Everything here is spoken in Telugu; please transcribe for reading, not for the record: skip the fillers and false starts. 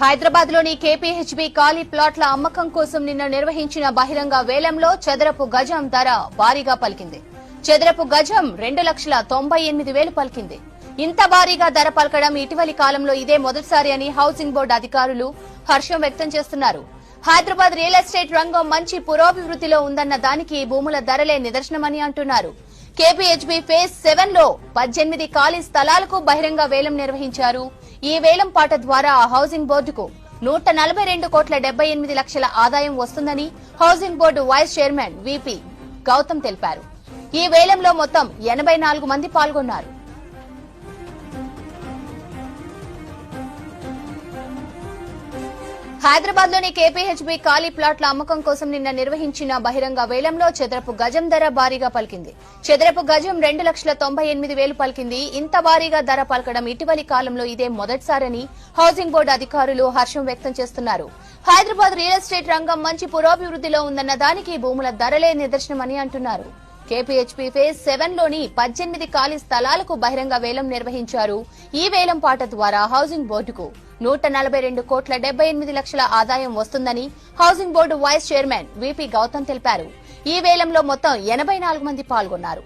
హైదరాబాద్ లోని కేపీహెచ్బీ ఖాళీ ప్లాట్ల అమ్మకం కోసం నిన్న నిర్వహించిన బహిరంగ వేలంలో చదరపు గజం ధర భారీగా పలికింది. చదరపు గజం 2,98,000 పలికింది. ఇంత భారీగా ధర పలకడం ఇటీవలి కాలంలో ఇదే మొదటిసారి అని హౌసింగ్ బోర్డు అధికారులు హర్షం వ్యక్తం చేస్తున్నారు. హైదరాబాద్ రియల్ ఎస్టేట్ రంగం మంచి పురోభివృద్ధిలో ఉందన్న దానికి భూముల ధరలే నిదర్శనమని అంటున్నారు. కేపీహెచ్బీ ఫేజ్ 7 లో 18 ఖాళీ స్థలాలకు బహిరంగ వేలం నిర్వహించారు. ఈ వేలం పాట ద్వారా హౌసింగ్ బోర్డుకు 142,78,00,000 ఆదాయం వస్తుందని housing board vice chairman V P Gautam తెలిపారు. ఈ వేలంలో మొత్తం 84 మంది పాల్గొన్నారు. హైదరాబాద్ లోని కేపీహెచ్బీ ఖాళీ ప్లాట్ల అమ్మకం కోసం నిన్న నిర్వహించిన బహిరంగ వేలంలో చదరపు గజం ధర భారీగా పలికింది. చదరపు గజం 2,98,000 పలికింది. ఇంత భారీగా ధర పలకడం ఇటీవలి కాలంలో ఇదే మొదటిసారని హౌసింగ్ బోర్డు అధికారులు హర్షం వ్యక్తం చేస్తున్నారు. హైదరాబాద్ రియల్ ఎస్టేట్ రంగం మంచి పురోభివృద్ధిలో ఉందన్న దానికి భూముల ధరలే నిదర్శనమని అంటున్నారు. కేపీహెచ్బీ ఫేజ్ 7 లోని 18 ఖాళీ స్థలాలకు బహిరంగ వేలం నిర్వహించారు. ఈ వేలం పాట ద్వారా హౌసింగ్ బోర్డుకు 142,78,00,000 ఆదాయం వస్తుందని housing board vice chairman V P Gautam తెలిపారు. ఈ వేలంలో మొత్తం 84 మంది పాల్గొన్నారు.